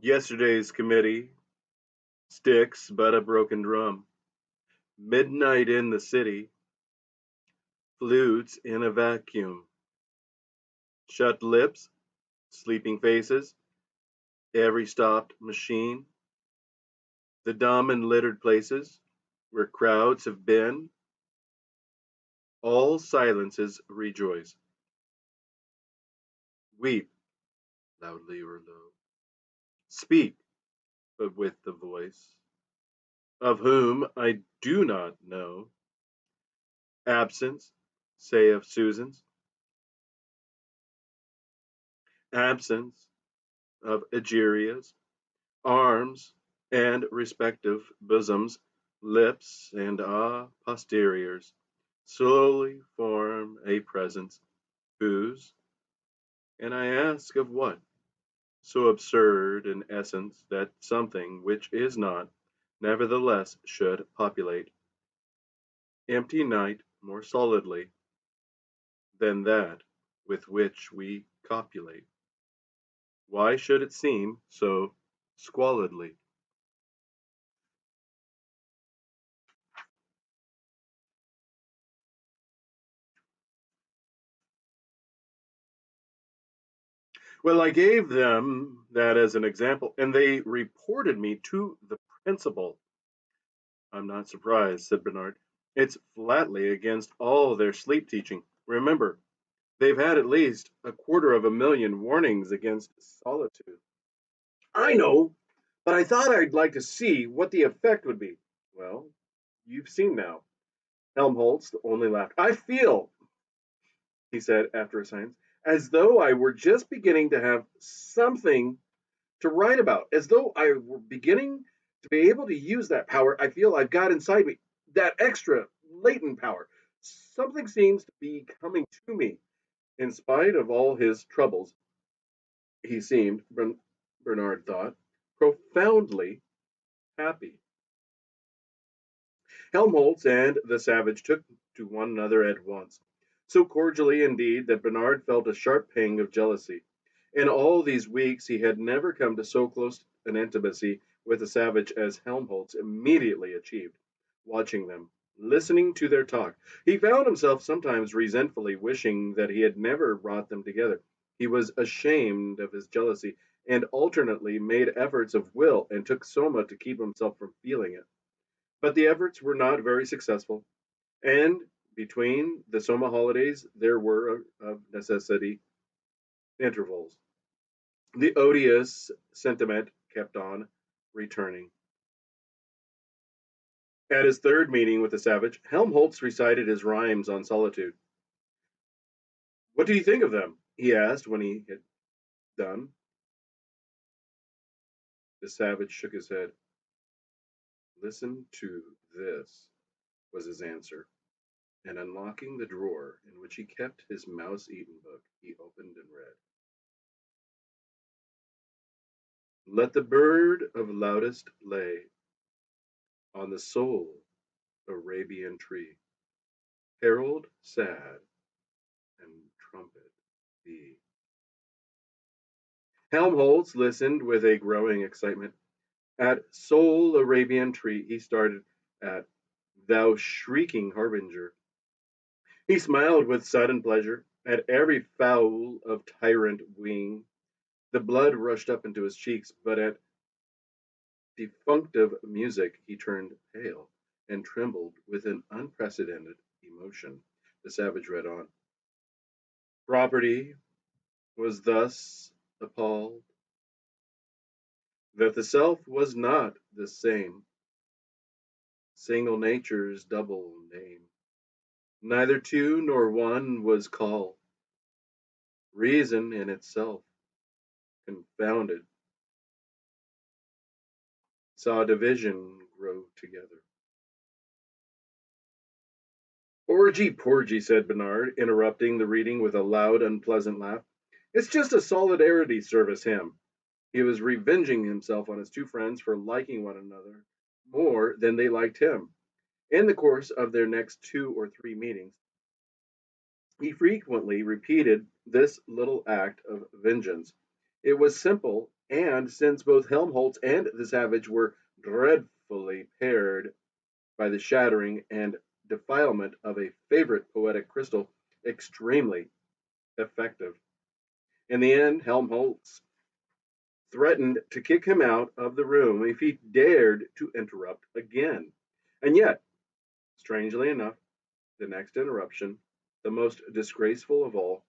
Yesterday's committee sticks but a broken drum. Midnight in the city, flutes in a vacuum. Shut lips, sleeping faces, every stopped machine. The dumb and littered places where crowds have been, all silences rejoice. Weep, loudly or low. Speak, but with the voice of whom I do not know. Absence, say of Susan's, absence of Egeria's, arms and respective bosoms, lips and posteriors, slowly form a presence whose, and I ask of what, so absurd in essence that something which is not, nevertheless should populate empty night more solidly than that with which we copulate. Why should it seem so squalidly? Well, I gave them that as an example, and they reported me to the principal. I'm not surprised, said Bernard. It's flatly against all their sleep teaching. Remember, they've had at least 250,000 warnings against solitude. I know, but I thought I'd like to see what the effect would be. Well, you've seen now. Helmholtz only laughed. I feel, he said after a silence, as though I were just beginning to have something to write about, as though I were beginning to be able to use that power I feel I've got inside me, that extra latent power. Something seems to be coming to me. In spite of all his troubles, he seemed, Bernard thought, profoundly happy. Helmholtz and the savage took to one another at once, so cordially indeed that Bernard felt a sharp pang of jealousy. In all these weeks he had never come to so close an intimacy with the savage as Helmholtz immediately achieved. Watching them, listening to their talk, he found himself sometimes resentfully wishing that he had never brought them together. He was ashamed of his jealousy, and alternately made efforts of will and took soma to keep himself from feeling it. But the efforts were not very successful, and between the Soma holidays there were, of necessity, intervals. The odious sentiment kept on returning. At his third meeting with the savage, Helmholtz recited his rhymes on solitude. What do you think of them? He asked when he had done. The savage shook his head. Listen to this, was his answer, and unlocking the drawer in which he kept his mouse eaten book, he opened and read. Let the bird of loudest lay on the sole Arabian tree, herald sad and trumpet be. Helmholtz listened with a growing excitement. At sole Arabian tree, he started at thou shrieking harbinger. He smiled with sudden pleasure at every fowl of tyrant wing. The blood rushed up into his cheeks, but at defunctive music he turned pale and trembled with an unprecedented emotion. The savage read on. Property was thus appalled that the self was not the same, single nature's double name. Neither two nor one was called. Reason in itself, confounded, saw division grow together. Orgy, porgy, said Bernard, interrupting the reading with a loud, unpleasant laugh. It's just a solidarity service hymn. He was revenging himself on his two friends for liking one another more than they liked him. In the course of their next 2 or 3 meetings, he frequently repeated this little act of vengeance. It was simple And since both Helmholtz and the Savage were dreadfully paired by the shattering and defilement of a favorite poetic crystal, extremely effective. In the end, Helmholtz threatened to kick him out of the room if he dared to interrupt again. And yet, strangely enough, the next interruption, the most disgraceful of all,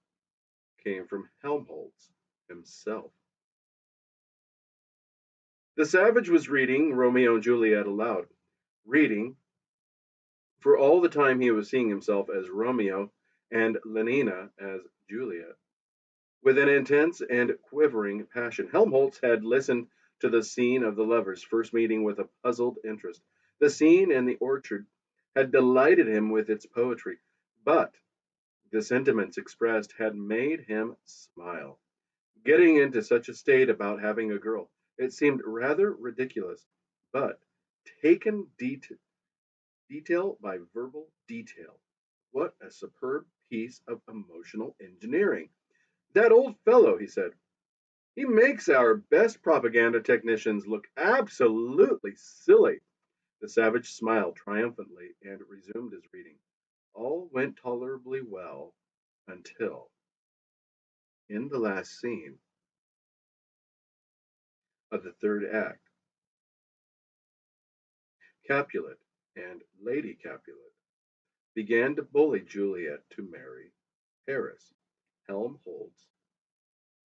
came from Helmholtz himself. The Savage was reading Romeo and Juliet aloud, reading for all the time he was seeing himself as Romeo and Lenina as Juliet. With an intense and quivering passion, Helmholtz had listened to the scene of the lovers' first meeting with a puzzled interest. The scene in the orchard had delighted him with its poetry, but the sentiments expressed had made him smile. Getting into such a state about having a girl, it seemed rather ridiculous, but taken detail by verbal detail, what a superb piece of emotional engineering. That old fellow, he said, he makes our best propaganda technicians look absolutely silly. The Savage smiled triumphantly and resumed his reading. All went tolerably well until, in the last scene of the third act, Capulet and Lady Capulet began to bully Juliet to marry Paris. Helmholtz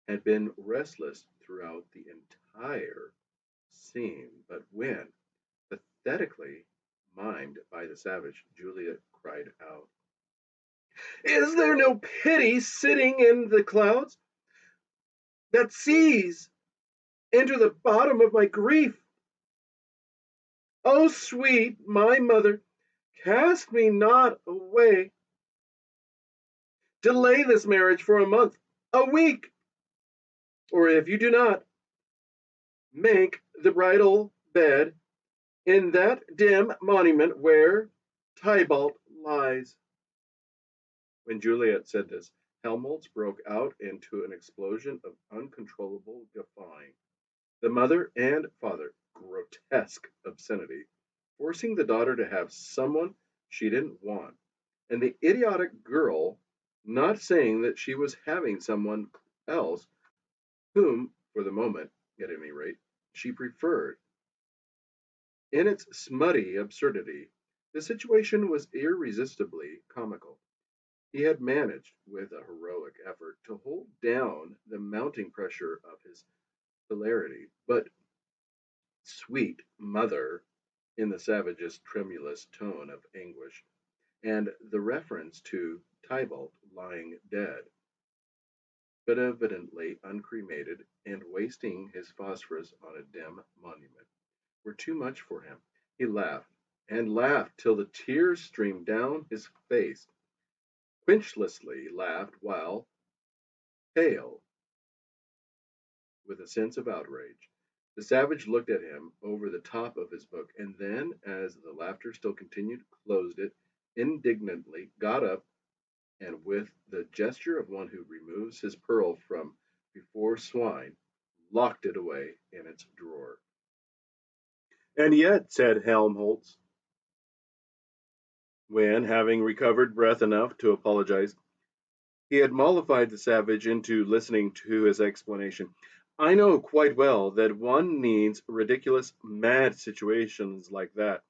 had been restless throughout the entire scene, but when, pathetically mimed by the Savage, Juliet cried out, "Is there no pity sitting in the clouds that sees into the bottom of my grief? O sweet my mother, cast me not away. Delay this marriage for a month, a week, or if you do not, make the bridal bed in that dim monument where Tybalt lies." When Juliet said this, Helmholtz broke out into an explosion of uncontrollable guffawing. The mother and father, grotesque obscenity, forcing the daughter to have someone she didn't want, and the idiotic girl not saying that she was having someone else whom, for the moment, at any rate, she preferred. In its smutty absurdity, the situation was irresistibly comical. He had managed, with a heroic effort, to hold down the mounting pressure of his hilarity, but "sweet mother," in the Savage's tremulous tone of anguish, and the reference to Tybalt lying dead, but evidently uncremated and wasting his phosphorus on a dim monument, were too much for him. He laughed, and laughed till the tears streamed down his face, quenchlessly laughed while, pale with a sense of outrage, the Savage looked at him over the top of his book, and then, as the laughter still continued, closed it indignantly, got up, and with the gesture of one who removes his pearl from before swine, locked it away in its drawer. "And yet," said Helmholtz, when, having recovered breath enough to apologize, he had mollified the Savage into listening to his explanation, "I know quite well that one needs ridiculous, mad situations like that.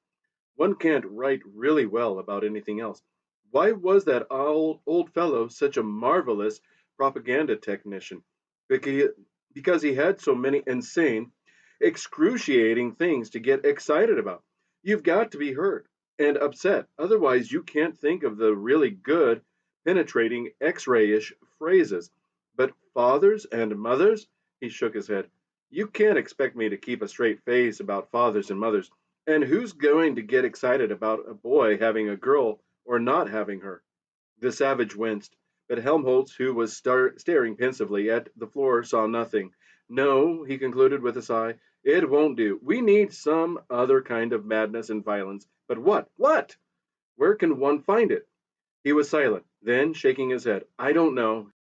One can't write really well about anything else. Why was that old fellow such a marvelous propaganda technician? Because he had so many insane, excruciating things to get excited about. You've got to be hurt and upset. Otherwise, you can't think of the really good, penetrating X ray ish phrases. But fathers and mothers," he shook his head, "you can't expect me to keep a straight face about fathers and mothers. And who's going to get excited about a boy having a girl or not having her?" The Savage winced, but Helmholtz, who was staring pensively at the floor, saw nothing. "No," he concluded with a sigh, "it won't do. We need some other kind of madness and violence. But what? What? Where can one find it?" He was silent. Then, shaking his head, "I don't know."